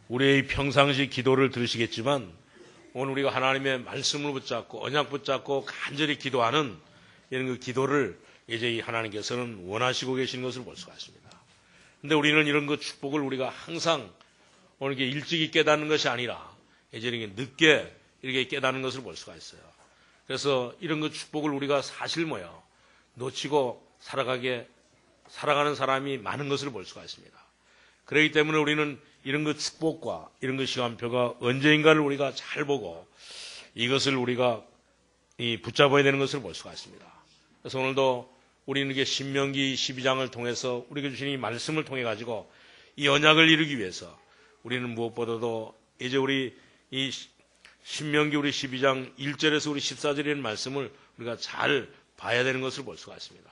우리의 평상시 기도를 들으시겠지만 오늘 우리가 하나님의 말씀을 붙잡고 언약 붙잡고 간절히 기도하는 이런 그 기도를 이제 이 하나님께서는 원하시고 계신 것을 볼 수가 있습니다. 근데 우리는 이런 그 축복을 우리가 항상 오늘 이렇게 일찍이 깨닫는 것이 아니라 이제 이렇게 늦게 이렇게 깨닫는 것을 볼 수가 있어요. 그래서 이런 그 축복을 우리가 사실 놓치고 살아가는 사람이 많은 것을 볼 수가 있습니다. 그렇기 때문에 우리는 이런 그 축복과 이런 그 시간표가 언제인가를 우리가 잘 보고 이것을 우리가 붙잡아야 되는 것을 볼 수가 있습니다. 그래서 오늘도 우리는 이게 신명기 12장을 통해서 우리가 주신 이 말씀을 통해 가지고 이 언약을 이루기 위해서 우리는 무엇보다도 이제 우리 이 신명기 우리 12장 1절에서 우리 14절에 있는 말씀을 우리가 잘 봐야 되는 것을 볼 수가 있습니다.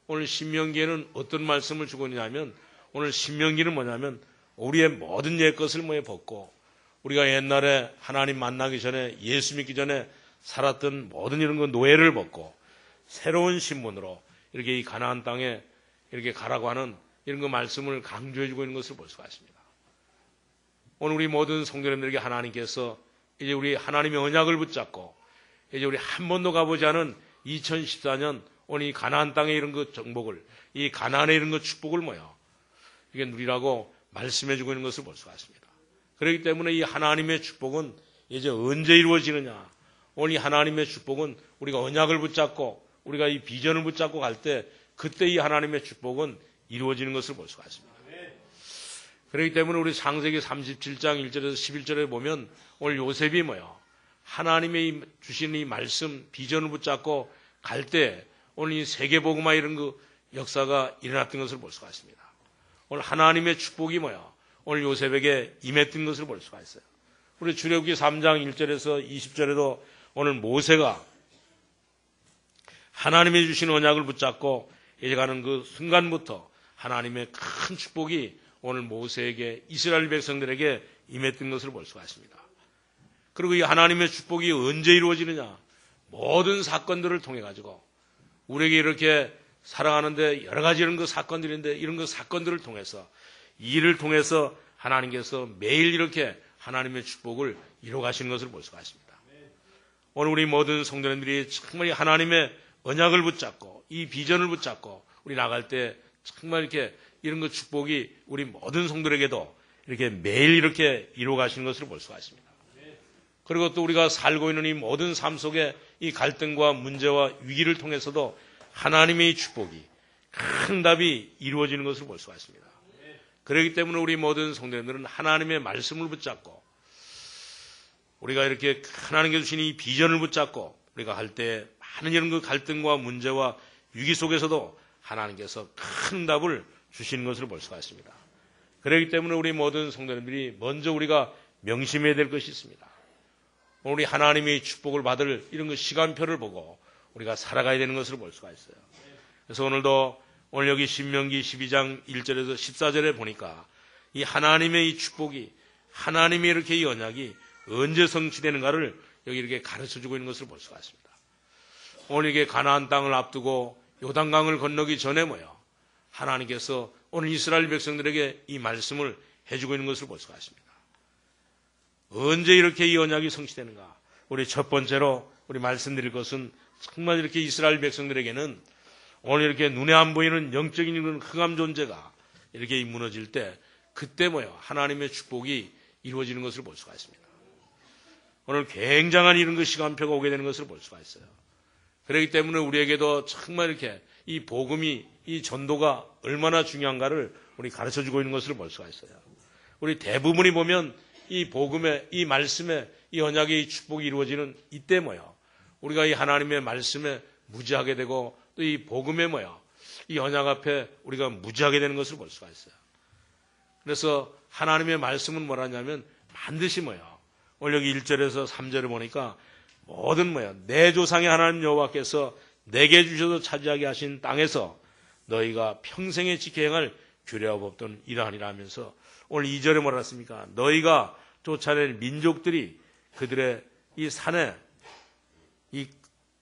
오늘 신명기에는 어떤 말씀을 주고 있냐면 오늘 신명기는 뭐냐면 우리의 모든 옛 것을 벗고 우리가 옛날에 하나님 만나기 전에 예수 믿기 전에 살았던 모든 이런 그 노예를 벗고 새로운 신분으로 이렇게 이 가나안 땅에 이렇게 가라고 하는 이런 그 말씀을 강조해 주고 있는 것을 볼 수가 있습니다. 오늘 우리 모든 성도님들에게 하나님께서 이제 우리 하나님의 언약을 붙잡고 이제 우리 한 번도 가보지 않은 2014년 오늘 이 가나안 땅의 이런 그 정복을 이 가나안의 이런 그 축복을 이게 누리라고 말씀해 주고 있는 것을 볼 수가 있습니다. 그렇기 때문에 이 하나님의 축복은 이제 언제 이루어지느냐. 오늘 이 하나님의 축복은 우리가 언약을 붙잡고 우리가 이 비전을 붙잡고 갈 때 그때 이 하나님의 축복은 이루어지는 것을 볼 수가 있습니다. 그렇기 때문에 우리 창세기 37장 1절에서 11절에 보면 오늘 요셉이 하나님의 주신 이 말씀 비전을 붙잡고 갈 때 오늘 이 세계복음화 이런 그 역사가 일어났던 것을 볼 수가 있습니다. 오늘 하나님의 축복이 오늘 요셉에게 임했던 것을 볼 수가 있어요. 우리 출애굽기 3장 1절에서 20절에도 오늘 모세가 하나님이 주신 언약을 붙잡고 이제 가는 그 순간부터 하나님의 큰 축복이 오늘 모세에게 이스라엘 백성들에게 임했던 것을 볼 수가 있습니다. 그리고 이 하나님의 축복이 언제 이루어지느냐. 모든 사건들을 통해 가지고 우리에게 이렇게 살아가는데 여러 가지 이런 그 사건들인데 이런 그 사건들을 통해서 이를 통해서 하나님께서 매일 이렇게 하나님의 축복을 이루어 가시는 것을 볼 수가 있습니다. 오늘 우리 모든 성도님들이 정말 하나님의 언약을 붙잡고 이 비전을 붙잡고 우리 나갈 때 정말 이렇게 이런 그 축복이 우리 모든 성도에게도 이렇게 매일 이렇게 이루어 가시는 것을 볼 수가 있습니다. 그리고 또 우리가 살고 있는 이 모든 삶 속에 이 갈등과 문제와 위기를 통해서도 하나님의 이 축복이 큰 답이 이루어지는 것을 볼 수가 있습니다. 그렇기 때문에 우리 모든 성도님들은 하나님의 말씀을 붙잡고 우리가 이렇게 하나님께서 주신 이 비전을 붙잡고 우리가 할 때 많은 이런 그 갈등과 문제와 위기 속에서도 하나님께서 큰 답을 주시는 것을 볼 수가 있습니다. 그렇기 때문에 우리 모든 성도님들이 먼저 우리가 명심해야 될 것이 있습니다. 우리 하나님의 축복을 받을 이런 그 시간표를 보고 우리가 살아가야 되는 것을 볼 수가 있어요. 그래서 오늘 여기 신명기 12장 1절에서 14절에 보니까 이 하나님의 이 축복이 하나님의 이렇게 이 언약이 언제 성취되는가를 여기 이렇게 가르쳐 주고 있는 것을 볼 수가 있습니다. 오늘 이게 가나안 땅을 앞두고 요단강을 건너기 전에 하나님께서 오늘 이스라엘 백성들에게 이 말씀을 해주고 있는 것을 볼 수가 있습니다. 언제 이렇게 이 언약이 성취되는가? 우리 첫 번째로 우리 말씀드릴 것은 정말 이렇게 이스라엘 백성들에게는 오늘 이렇게 눈에 안 보이는 영적인 이런 흑암 존재가 이렇게 무너질 때 그때 하나님의 축복이 이루어지는 것을 볼 수가 있습니다. 오늘 굉장한 이런 그 시간표가 오게 되는 것을 볼 수가 있어요. 그렇기 때문에 우리에게도 정말 이렇게 이 복음이 이 전도가 얼마나 중요한가를 우리 가르쳐 주고 있는 것을 볼 수가 있어요. 우리 대부분이 보면 이 복음의 이 말씀의 이 언약의 이 축복이 이루어지는 이때 우리가 이 하나님의 말씀에 무지하게 되고 또 이 복음에 이 언약 앞에 우리가 무지하게 되는 것을 볼 수가 있어요. 그래서 하나님의 말씀은 뭐라냐면 반드시 오늘 여기 1절에서 3절을 보니까 모든 내 조상의 하나님 여호와께서 내게 주셔서 차지하게 하신 땅에서 너희가 평생에 지켜 행할 규례와 법도는 이러하니라 하면서 오늘 2절에 뭐라 했습니까? 너희가 쫓아낼 민족들이 그들의 이 산에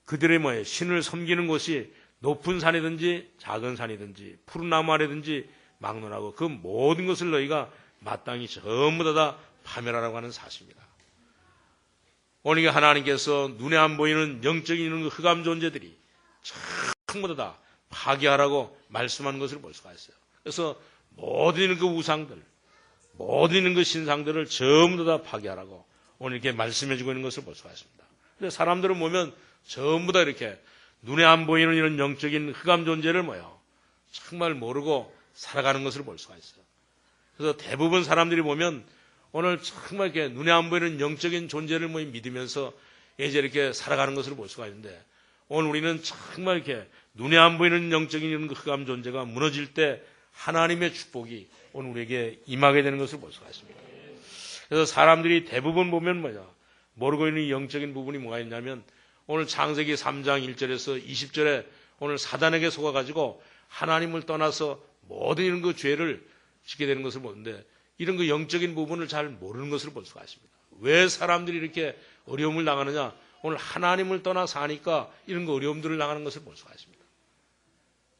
그들의 신을 섬기는 곳이 높은 산이든지 작은 산이든지 푸른 나무 아래든지 막론하고 그 모든 것을 너희가 마땅히 전부 다 파멸하라고 하는 사실입니다. 오늘 하나님께서 눈에 안 보이는 영적인 흑암 존재들이 전부 다 파괴하라고 말씀하는 것을 볼 수가 있어요. 그래서 모든 그 우상들, 모든 그 신상들을 전부 다 파괴하라고 오늘 이렇게 말씀해주고 있는 것을 볼 수가 있습니다. 근데 사람들은 보면 전부 다 이렇게 눈에 안 보이는 이런 영적인 흑암 존재를 정말 모르고 살아가는 것을 볼 수가 있어요. 그래서 대부분 사람들이 보면 오늘 정말 이렇게 눈에 안 보이는 영적인 존재를 믿으면서 이제 이렇게 살아가는 것을 볼 수가 있는데, 오늘 우리는 정말 이렇게 눈에 안 보이는 영적인 흑암 존재가 무너질 때 하나님의 축복이 오늘 우리에게 임하게 되는 것을 볼 수가 있습니다. 그래서 사람들이 대부분 보면 모르고 있는 영적인 부분이 뭐가 있냐면, 오늘 창세기 3장 1절에서 20절에 오늘 사단에게 속아가지고 하나님을 떠나서 모든 이런 그 죄를 짓게 되는 것을 보는데, 이런 그 영적인 부분을 잘 모르는 것을 볼 수가 있습니다. 왜 사람들이 이렇게 어려움을 당하느냐? 오늘 하나님을 떠나 사니까 이런 그 어려움들을 당하는 것을 볼 수가 있습니다.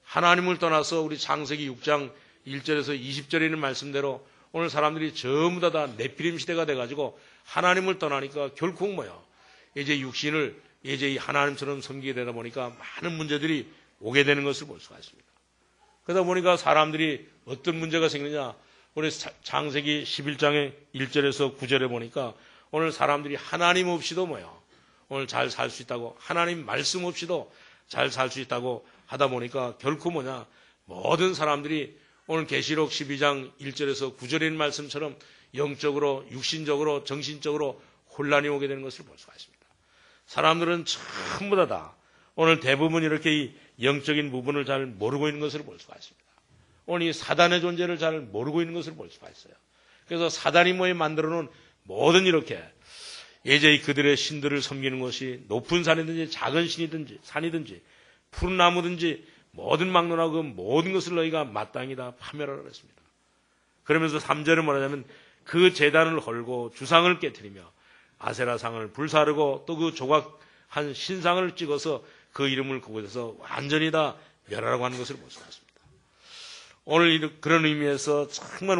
하나님을 떠나서 우리 창세기 6장 1절에서 20절에 있는 말씀대로 오늘 사람들이 전부 다 네피림 시대가 돼가지고 하나님을 떠나니까 결국 이제 육신을 이제 이 하나님처럼 섬기게 되다 보니까 많은 문제들이 오게 되는 것을 볼 수가 있습니다. 그러다 보니까 사람들이 어떤 문제가 생기느냐? 우리 창세기 11장의 1절에서 9절에 보니까 오늘 사람들이 하나님 없이도 오늘 잘 살 수 있다고, 하나님 말씀 없이도 잘 살 수 있다고 하다 보니까 결코 모든 사람들이 오늘 계시록 12장 1절에서 9절에 있는 말씀처럼 영적으로, 육신적으로, 정신적으로 혼란이 오게 되는 것을 볼 수가 있습니다. 사람들은 전부 다 오늘 대부분 이렇게 이 영적인 부분을 잘 모르고 있는 것을 볼 수가 있습니다. 오늘 이 사단의 존재를 잘 모르고 있는 것을 볼 수가 있어요. 그래서 사단이 만들어 놓은 모든 이렇게 이제 그들의 신들을 섬기는 것이 높은 산이든지 작은 산이든지 푸른 나무든지 모든 막론하고 그 모든 것을 너희가 마땅히 다 파멸하라 그랬습니다. 그러면서 3절에 뭐라냐면 그 제단을 헐고 주상을 깨트리며 아세라상을 불사르고 또 그 조각한 신상을 찍어서 그 이름을 그곳에서 완전히 다 멸하라고 하는 것을 볼 수가 있습니다. 오늘 그런 의미에서 정말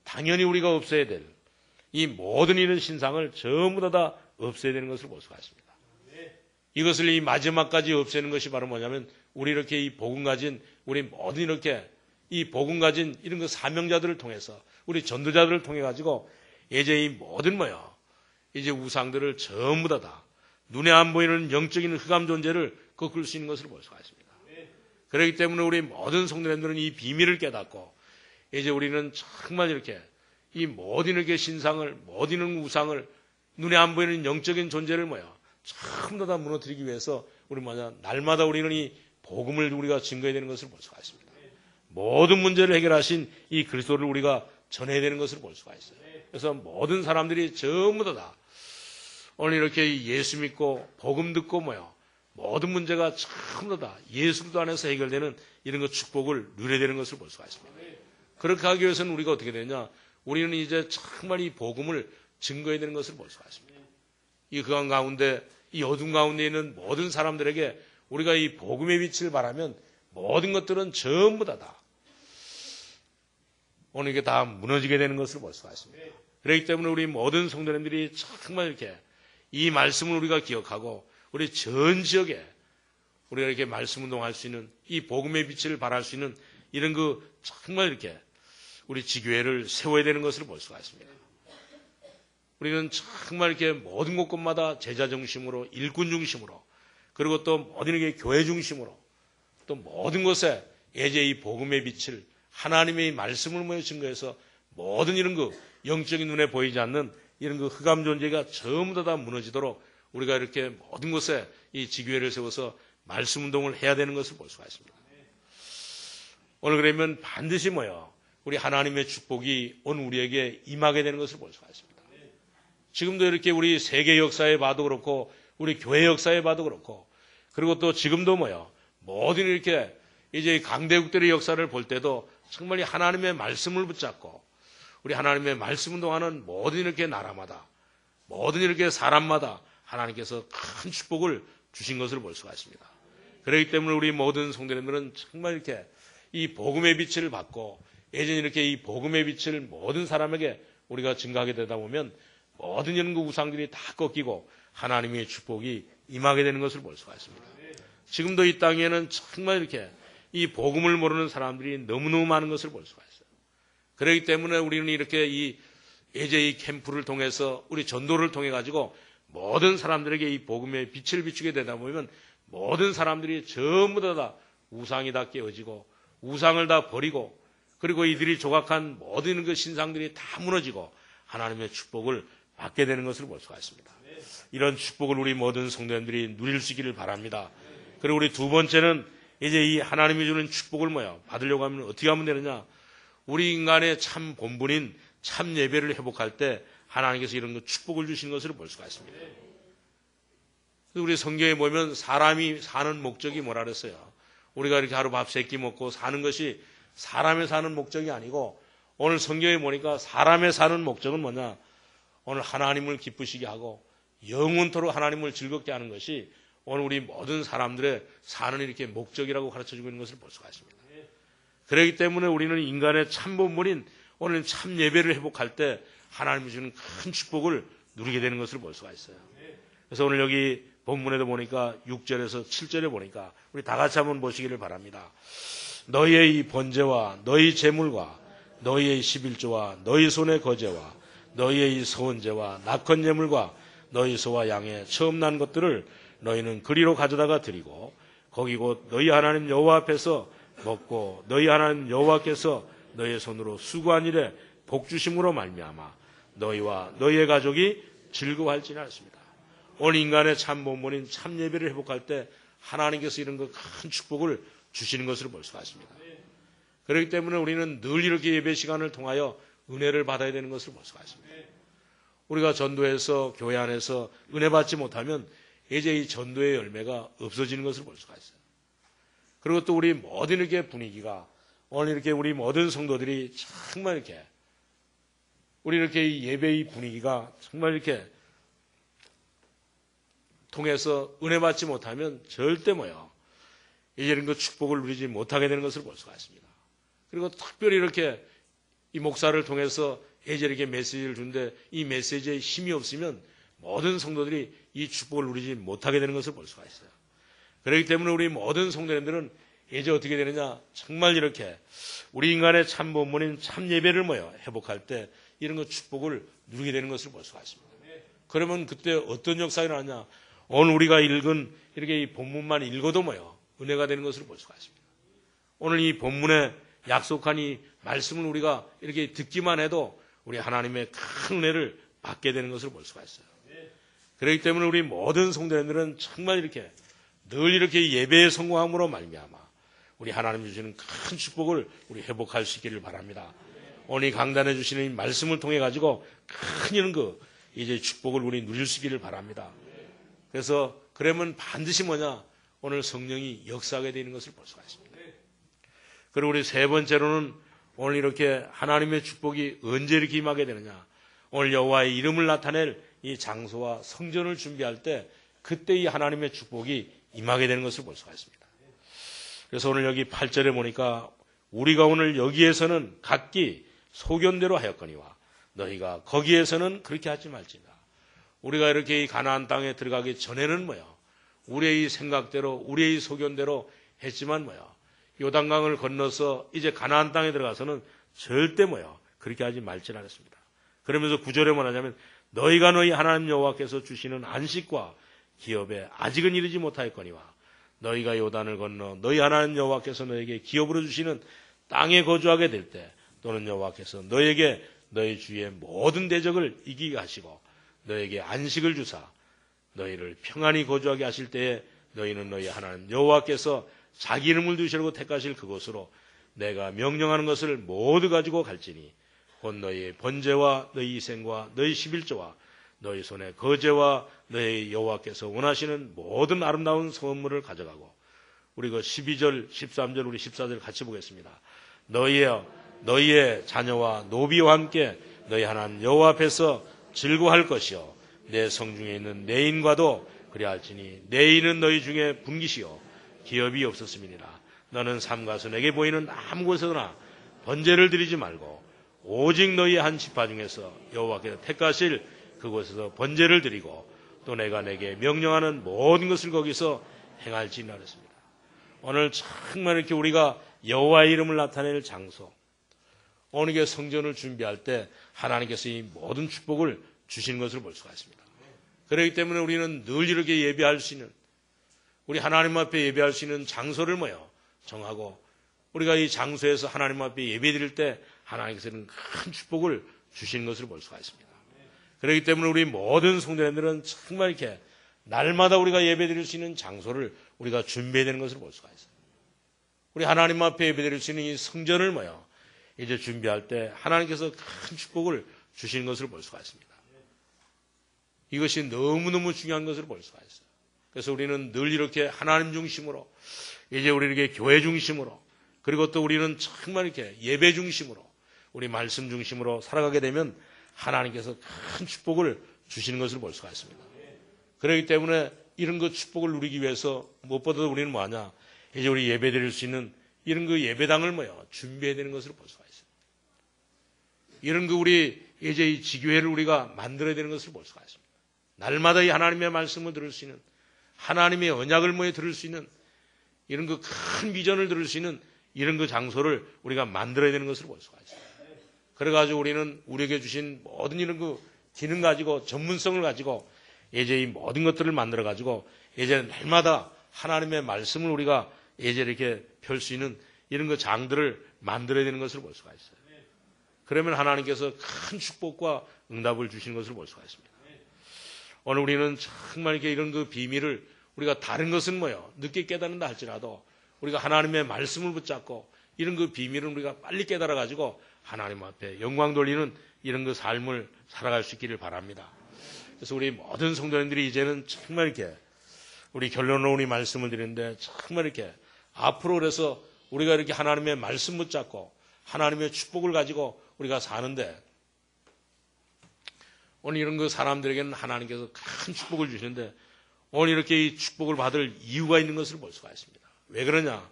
당연히 우리가 없애야 될 이 모든 이런 신상을 전부 다 없애야 되는 것을 볼 수가 있습니다. 이것을 이 마지막까지 없애는 것이 바로 뭐냐면, 우리 이렇게 이 복음 가진 우리 모든 이렇게 이 복음 가진 이런 그 사명자들을 통해서 우리 전도자들을 통해 가지고 이제 이 모든 이제 우상들을 전부 다 눈에 안 보이는 영적인 흑암 존재를 꺾을 수 있는 것을 볼 수가 있습니다. 그렇기 때문에 우리 모든 성도님들은 이 비밀을 깨닫고 이제 우리는 정말 이렇게 이 모든 이렇게 신상을, 모든 우상을, 눈에 안 보이는 영적인 존재를 전부 다 무너뜨리기 위해서 우리 날마다 우리는 이 복음을 우리가 증거해야 되는 것을 볼 수가 있습니다. 모든 문제를 해결하신 이 그리스도를 우리가 전해야 되는 것을 볼 수가 있어요. 그래서 모든 사람들이 전부 다 오늘 이렇게 예수 믿고 복음 듣고 모든 문제가 전부 다 예수 그리스도 안에서 해결되는 이런 그 축복을 누려야 되는 것을 볼 수가 있습니다. 그렇게 하기 위해서는 우리가 어떻게 되냐? 우리는 이제 정말 이 복음을 증거해야 되는 것을 볼 수가 있습니다. 이 그간 가운데, 이 어둠 가운데 있는 모든 사람들에게 우리가 이 복음의 빛을 바라면 모든 것들은 전부 다 오늘 이게 다 무너지게 되는 것을 볼 수가 있습니다. 그렇기 때문에 우리 모든 성도님들이 정말 이렇게 이 말씀을 우리가 기억하고 우리 전 지역에 우리가 이렇게 말씀 운동할 수 있는 이 복음의 빛을 발할 수 있는 이런 그 정말 이렇게 우리 지교회를 세워야 되는 것을 볼 수가 있습니다. 우리는 정말 이렇게 모든 곳곳마다 제자 중심으로, 일꾼 중심으로, 그리고 또 모든 게 교회 중심으로, 또 모든 곳에 이제 이 복음의 빛을 하나님의 말씀을 증거해서 모든 이런 그 영적인 눈에 보이지 않는 이런 그 흑암 존재가 전부 다 무너지도록 우리가 이렇게 모든 곳에 이 지교회를 세워서 말씀 운동을 해야 되는 것을 볼 수가 있습니다. 오늘 그러면 반드시 우리 하나님의 축복이 오늘 우리에게 임하게 되는 것을 볼 수가 있습니다. 지금도 이렇게 우리 세계 역사에 봐도 그렇고 우리 교회 역사에 봐도 그렇고, 그리고 또 지금도 모든 이렇게 이제 강대국들의 역사를 볼 때도 정말 이 하나님의 말씀을 붙잡고 우리 하나님의 말씀 운동하는 모든 이렇게 나라마다, 모든 이렇게 사람마다 하나님께서 큰 축복을 주신 것을 볼 수가 있습니다. 그렇기 때문에 우리 모든 성도님들은 정말 이렇게 이 복음의 빛을 받고 예전에 이렇게 이 복음의 빛을 모든 사람에게 우리가 증가하게 되다 보면 모든 이런 그 우상들이 다 꺾이고 하나님의 축복이 임하게 되는 것을 볼 수가 있습니다. 지금도 이 땅에는 정말 이렇게 이 복음을 모르는 사람들이 너무너무 많은 것을 볼 수가 있어요. 그렇기 때문에 우리는 이렇게 이 예제의 캠프를 통해서 우리 전도를 통해 가지고 모든 사람들에게 이 복음의 빛을 비추게 되다 보면 모든 사람들이 전부 다 우상이 다 깨어지고 우상을 다 버리고 그리고 이들이 조각한 모든 그 신상들이 다 무너지고 하나님의 축복을 받게 되는 것을 볼 수가 있습니다. 이런 축복을 우리 모든 성도님들이 누릴 수 있기를 바랍니다. 그리고 우리 두 번째는 이제 이 하나님이 주는 축복을 받으려고 하면 어떻게 하면 되느냐? 우리 인간의 참 본분인 참 예배를 회복할 때 하나님께서 이런 거 축복을 주시는 것을 볼 수가 있습니다. 우리 성경에 보면 사람이 사는 목적이 뭐라 그랬어요? 우리가 이렇게 하루 밥 세 끼 먹고 사는 것이 사람의 사는 목적이 아니고 오늘 성경에 보니까 사람의 사는 목적은 뭐냐? 오늘 하나님을 기쁘시게 하고 영원토록 하나님을 즐겁게 하는 것이 오늘 우리 모든 사람들의 사는 이렇게 목적이라고 가르쳐주고 있는 것을 볼 수가 있습니다. 그렇기 때문에 우리는 인간의 참 본분인 오늘 참 예배를 회복할 때 하나님이 주는 큰 축복을 누리게 되는 것을 볼 수가 있어요. 그래서 오늘 여기 본문에도 보니까 6절에서 7절에 보니까 우리 다 같이 한번 보시기를 바랍니다. 너희의 이 번제와 너희 제물과 너희의 11조와 너희 손의 거제와 너희의 이 서원제와 낙헌 제물과 너희 소와 양의 처음 난 것들을 너희는 그리로 가져다가 드리고 거기 곧 너희 하나님 여호와 앞에서 먹고 너희 하나님 여호와께서 너희의 손으로 수고한 일에 복 주심으로 말미암아 너희와 너희의 가족이 즐거워할지니 하였습니다. 오늘 인간의 참 본본인 참 예배를 회복할 때 하나님께서 이런 큰 축복을 주시는 것을 볼 수가 있습니다. 그렇기 때문에 우리는 늘 이렇게 예배 시간을 통하여 은혜를 받아야 되는 것을 볼 수가 있습니다. 우리가 전도해서 교회 안에서 은혜 받지 못하면 이제 이 전도의 열매가 없어지는 것을 볼 수가 있어요. 그리고 또 우리 모든 이렇게 분위기가 오늘 이렇게 우리 모든 성도들이 정말 이렇게 우리 이렇게 이 예배의 분위기가 정말 이렇게 통해서 은혜 받지 못하면 절대 이제 이런 그 축복을 누리지 못하게 되는 것을 볼 수가 있습니다. 그리고 특별히 이렇게 이 목사를 통해서 이제 이렇게 메시지를 주는데 이 메시지에 힘이 없으면 모든 성도들이 이 축복을 누리지 못하게 되는 것을 볼 수가 있어요. 그렇기 때문에 우리 모든 성도님들은 이제 어떻게 되느냐? 정말 이렇게 우리 인간의 참 본문인 참 예배를 회복할 때 이런 그 축복을 누리게 되는 것을 볼 수가 있습니다. 그러면 그때 어떤 역사가 일어나냐? 오늘 우리가 읽은 이렇게 이 본문만 읽어도 은혜가 되는 것을 볼 수가 있습니다. 오늘 이 본문에 약속한 이 말씀을 우리가 이렇게 듣기만 해도 우리 하나님의 큰 은혜를 받게 되는 것을 볼 수가 있어요. 그렇기 때문에 우리 모든 성도님들은 정말 이렇게 늘 이렇게 예배에 성공함으로 말미암아 우리 하나님 주시는 큰 축복을 우리 회복할 수 있기를 바랍니다. 오늘 이 강단해 주시는 이 말씀을 통해 가지고 큰 이런 이제 축복을 우리 누릴 수 있기를 바랍니다. 그래서 그러면 반드시 오늘 성령이 역사하게 되는 것을 볼 수가 있습니다. 그리고 우리 세 번째로는 오늘 이렇게 하나님의 축복이 언제 이렇게 임하게 되느냐? 오늘 여호와의 이름을 나타낼 이 장소와 성전을 준비할 때 그때 이 하나님의 축복이 임하게 되는 것을 볼 수가 있습니다. 그래서 오늘 여기 8절에 보니까 우리가 오늘 여기에서는 각기 소견대로 하였거니와 너희가 거기에서는 그렇게 하지 말지니라. 우리가 이렇게 이 가나안 땅에 들어가기 전에는 우리의 생각대로 우리의 소견대로 했지만 요단강을 건너서 이제 가나안 땅에 들어가서는 절대 그렇게 하지 말지라 했습니다. 그러면서 9절에 뭐냐면 너희가 너희 하나님 여호와께서 주시는 안식과 기업에 아직은 이르지 못하였거니와 너희가 요단을 건너 너희 하나님 여호와께서 너에게 기업으로 주시는 땅에 거주하게 될 때 또는 여호와께서 너에게 너희 주의 모든 대적을 이기게 하시고 너에게 안식을 주사 너희를 평안히 거주하게 하실 때에 너희는 너희 하나님 여호와께서 자기 이름을 두시려고 택하실 그곳으로 내가 명령하는 것을 모두 가지고 갈지니 곧 너희의 번제와 너희 희생과 너희 11조와 너희 손의 거제와 너희 여호와께서 원하시는 모든 아름다운 선물을 가져가고 우리 12절 13절 우리 14절 같이 보겠습니다. 너희의 자녀와 노비와 함께 너희 하나님 여호와 앞에서 즐거워할 것이요 내 성중에 있는 내 인과도 그리할지니 내 인은 너희 중에 분기시요 기업이 없었음이니라. 너는 삼가서 내게 보이는 아무 곳에서나 번제를 드리지 말고 오직 너희 한 지파 중에서 여호와께서 택하실 그곳에서 번제를 드리고 또 내가 내게 명령하는 모든 것을 거기서 행할지니라 그랬습니다. 오늘 정말 이렇게 우리가 여호와의 이름을 나타낼 장소, 어느 게 성전을 준비할 때 하나님께서 이 모든 축복을 주시는 것을 볼 수가 있습니다. 그렇기 때문에 우리는 늘 이렇게 예배할 수 있는, 우리 하나님 앞에 예배할 수 있는 장소를 정하고 우리가 이 장소에서 하나님 앞에 예배 드릴 때 하나님께서는 큰 축복을 주시는 것을 볼 수가 있습니다. 그렇기 때문에 우리 모든 성도님들은 정말 이렇게 날마다 우리가 예배 드릴 수 있는 장소를 우리가 준비해야 되는 것을 볼 수가 있어요. 우리 하나님 앞에 예배 드릴 수 있는 이 성전을 이제 준비할 때 하나님께서 큰 축복을 주시는 것을 볼 수가 있습니다. 이것이 너무너무 중요한 것을 볼 수가 있어요. 그래서 우리는 늘 이렇게 하나님 중심으로, 이제 우리 이렇게 교회 중심으로, 그리고 또 우리는 정말 이렇게 예배 중심으로, 우리 말씀 중심으로 살아가게 되면 하나님께서 큰 축복을 주시는 것을 볼 수가 있습니다. 그렇기 때문에 이런 그 축복을 누리기 위해서 무엇보다도 우리는 뭐하냐, 이제 우리 예배 드릴 수 있는 이런 그 예배당을 준비해야 되는 것을 볼 수가 있어요. 이런 그 우리 이제 이 지교회를 우리가 만들어야 되는 것을 볼 수가 있습니다. 날마다 이 하나님의 말씀을 들을 수 있는, 하나님의 언약을 들을 수 있는 이런 그 큰 비전을 들을 수 있는 이런 그 장소를 우리가 만들어야 되는 것을 볼 수가 있어요. 그래가지고 우리는 우리에게 주신 모든 이런 그 기능 가지고 전문성을 가지고 이제 이 모든 것들을 만들어 가지고 이제 날마다 하나님의 말씀을 우리가 이제 이렇게 펼 수 있는 이런 그 장들을 만들어야 되는 것을 볼 수가 있어요. 그러면 하나님께서 큰 축복과 응답을 주시는 것을 볼 수가 있습니다. 오늘 우리는 정말 이렇게 이런 그 비밀을 우리가 다른 것은 늦게 깨닫는다 할지라도 우리가 하나님의 말씀을 붙잡고 이런 그 비밀은 우리가 빨리 깨달아 가지고 하나님 앞에 영광 돌리는 이런 그 삶을 살아갈 수 있기를 바랍니다. 그래서 우리 모든 성도님들이 이제는 정말 이렇게 우리 결론으로 우리 말씀을 드리는데 정말 이렇게 앞으로 그래서 우리가 이렇게 하나님의 말씀 붙잡고 하나님의 축복을 가지고 우리가 사는데 오늘 이런 그 사람들에게는 하나님께서 큰 축복을 주시는데 오늘 이렇게 이 축복을 받을 이유가 있는 것을 볼 수가 있습니다. 왜 그러냐?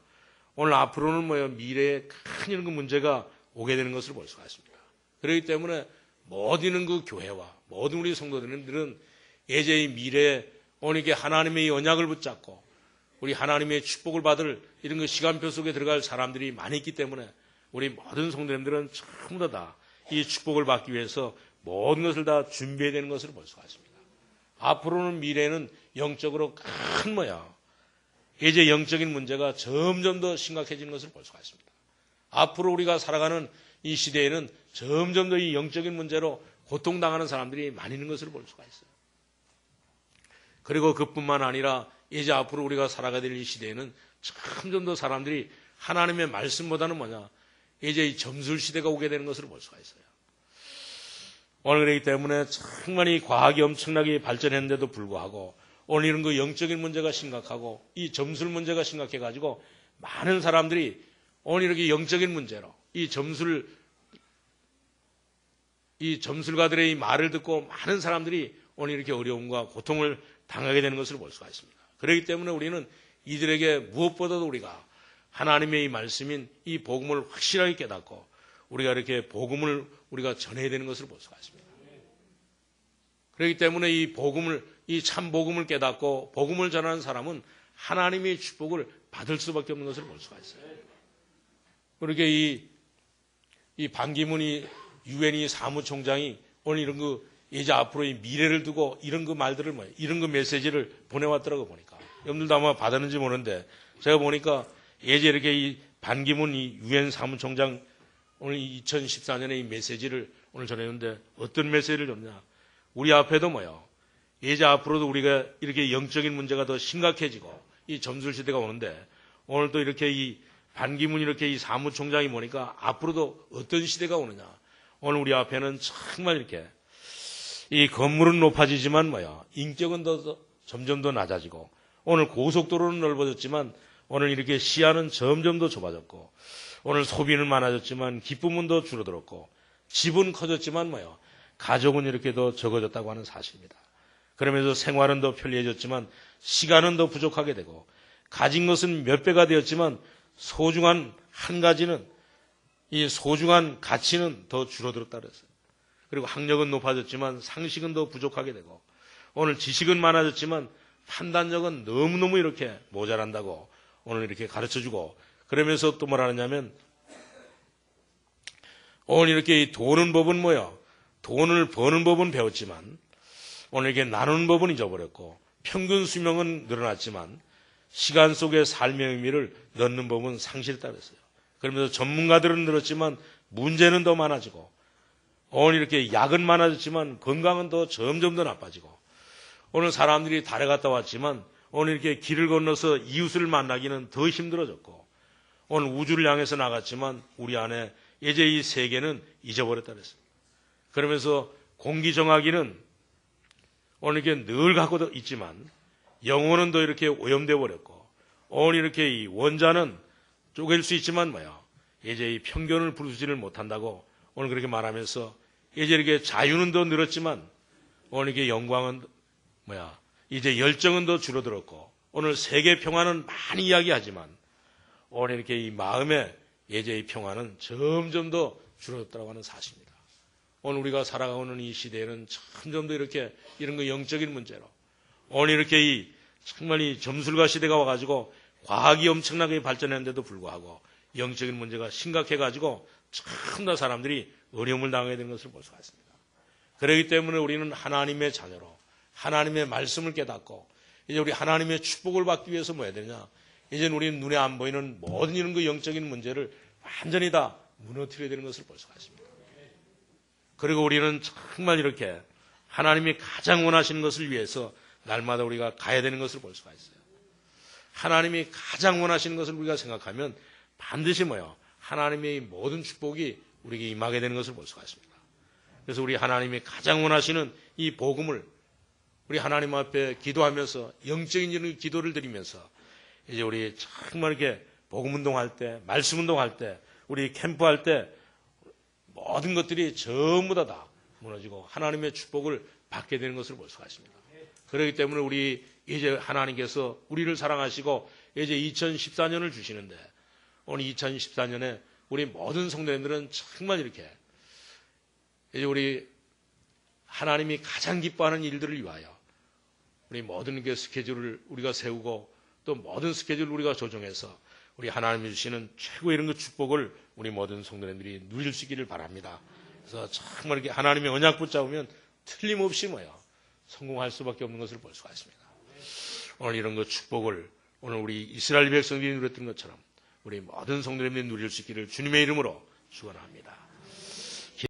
오늘 앞으로는 미래에 큰 이런 그 문제가 오게 되는 것을 볼 수가 있습니다. 그렇기 때문에 모든 그 교회와 모든 우리 성도들은 이제 이 미래에 오늘 이렇게 하나님의 이 언약을 붙잡고 우리 하나님의 축복을 받을 이런 그 시간표 속에 들어갈 사람들이 많이 있기 때문에 우리 모든 성도님들은 전부 다 이 축복을 받기 위해서 모든 것을 다 준비해야 되는 것을 볼 수가 있습니다. 앞으로는 미래는 영적으로 큰 이제 영적인 문제가 점점 더 심각해지는 것을 볼 수가 있습니다. 앞으로 우리가 살아가는 이 시대에는 점점 더 이 영적인 문제로 고통당하는 사람들이 많이 있는 것을 볼 수가 있어요. 그리고 그뿐만 아니라 이제 앞으로 우리가 살아가야 될 이 시대에는 점점 더 사람들이 하나님의 말씀보다는 이제 이 점술 시대가 오게 되는 것을 볼 수가 있어요. 오늘 그렇기 때문에 정말 이 과학이 엄청나게 발전했는데도 불구하고 오늘 이런 그 영적인 문제가 심각하고 이 점술 문제가 심각해가지고 많은 사람들이 오늘 이렇게 영적인 문제로 이 점술가들의 이 말을 듣고 많은 사람들이 오늘 이렇게 어려움과 고통을 당하게 되는 것을 볼 수가 있습니다. 그렇기 때문에 우리는 이들에게 무엇보다도 우리가 하나님의 이 말씀인 이 복음을 확실하게 깨닫고 우리가 이렇게 복음을 우리가 전해야 되는 것을 볼 수가 있습니다. 그렇기 때문에 이 복음을, 이 참 복음을 깨닫고 복음을 전하는 사람은 하나님의 축복을 받을 수밖에 없는 것을 볼 수가 있어요. 그렇게 이 반기문이 유엔이 사무총장이 오늘 이런 그 이제 앞으로 이 미래를 두고 이런 그 말들을 이런 그 메시지를 보내왔더라고 보니까 여러분들도 아마 받았는지 모르는데 제가 보니까 예제 이렇게 이 반기문 이 유엔 사무총장 오늘 2014년에 이 메시지를 오늘 전했는데 어떤 메시지를 줬냐? 우리 앞에도 예제 앞으로도 우리가 이렇게 영적인 문제가 더 심각해지고 이 점술 시대가 오는데 오늘 또 이렇게 이 반기문 이렇게 이 사무총장이 보니까 앞으로도 어떤 시대가 오느냐? 오늘 우리 앞에는 정말 이렇게 이 건물은 높아지지만 인격은 점점 더 낮아지고 오늘 고속도로는 넓어졌지만 오늘 이렇게 시야는 점점 더 좁아졌고 오늘 소비는 많아졌지만 기쁨은 더 줄어들었고 집은 커졌지만 가족은 이렇게 더 적어졌다고 하는 사실입니다. 그러면서 생활은 더 편리해졌지만 시간은 더 부족하게 되고 가진 것은 몇 배가 되었지만 소중한 한 가지는 이 소중한 가치는 더 줄어들었다 그랬어요. 그리고 학력은 높아졌지만 상식은 더 부족하게 되고 오늘 지식은 많아졌지만 판단력은 너무너무 이렇게 모자란다고 오늘 이렇게 가르쳐주고 그러면서 또 뭐라 하냐면 오늘 이렇게 이 돈은 법은 뭐야? 돈을 버는 법은 배웠지만 오늘 이렇게 나누는 법은 잊어버렸고 평균 수명은 늘어났지만 시간 속에 삶의 의미를 넣는 법은 상실했다 그랬어요. 그러면서 전문가들은 늘었지만 문제는 더 많아지고 오늘 이렇게 약은 많아졌지만 건강은 더 점점 더 나빠지고 오늘 사람들이 달에 갔다 왔지만 오늘 이렇게 길을 건너서 이웃을 만나기는 더 힘들어졌고 오늘 우주를 향해서 나갔지만 우리 안에 이제 이 세계는 잊어버렸다 그랬습니다. 그러면서 공기 정화기는 오늘 이렇게 늘 갖고 있지만 영혼은 더 이렇게 오염되어 버렸고 오늘 이렇게 이 원자는 쪼갤 수 있지만 이제 이 편견을 부수지를 못한다고 오늘 그렇게 말하면서 이제 이렇게 자유는 더 늘었지만 오늘 이게 영광은 이제 열정은 더 줄어들었고 오늘 세계 평화는 많이 이야기하지만 오늘 이렇게 이 마음의 이제 이 평화는 점점 더 줄어들었다고 하는 사실입니다. 오늘 우리가 살아가고 있는 이 시대에는 점점 더 이렇게 이런 거 영적인 문제로 오늘 이렇게 이 정말 이 점술가 시대가 와가지고 과학이 엄청나게 발전했는데도 불구하고 영적인 문제가 심각해가지고 참 더 사람들이 어려움을 당하게 되는 것을 볼 수가 있습니다. 그렇기 때문에 우리는 하나님의 자녀로 하나님의 말씀을 깨닫고 이제 우리 하나님의 축복을 받기 위해서 뭐 해야 되냐? 이제는 우리는 눈에 안 보이는 모든 이런 그 영적인 문제를 완전히 다 무너뜨려야 되는 것을 볼 수가 있습니다. 그리고 우리는 정말 이렇게 하나님이 가장 원하시는 것을 위해서 날마다 우리가 가야 되는 것을 볼 수가 있어요. 하나님이 가장 원하시는 것을 우리가 생각하면 반드시 하나님의 모든 축복이 우리에게 임하게 되는 것을 볼 수가 있습니다. 그래서 우리 하나님이 가장 원하시는 이 복음을 우리 하나님 앞에 기도하면서 영적인 이런 기도를 드리면서 이제 우리 정말 이렇게 복음 운동할 때, 말씀 운동할 때, 우리 캠프할 때 모든 것들이 전부 다 무너지고 하나님의 축복을 받게 되는 것을 볼 수가 있습니다. 그렇기 때문에 우리 이제 하나님께서 우리를 사랑하시고 이제 2014년을 주시는데 오늘 2014년에 우리 모든 성도님들은 정말 이렇게 이제 우리 하나님이 가장 기뻐하는 일들을 위하여 우리 모든 게 스케줄을 우리가 세우고 또 모든 스케줄을 우리가 조정해서 우리 하나님이 주시는 최고의 이런 그 축복을 우리 모든 성도님들이 누릴 수 있기를 바랍니다. 그래서 정말 이렇게 하나님의 언약 붙잡으면 틀림없이 성공할 수밖에 없는 것을 볼 수가 있습니다. 오늘 이런 그 축복을 오늘 우리 이스라엘 백성들이 누렸던 것처럼 우리 모든 성도님들이 누릴 수 있기를 주님의 이름으로 축원합니다.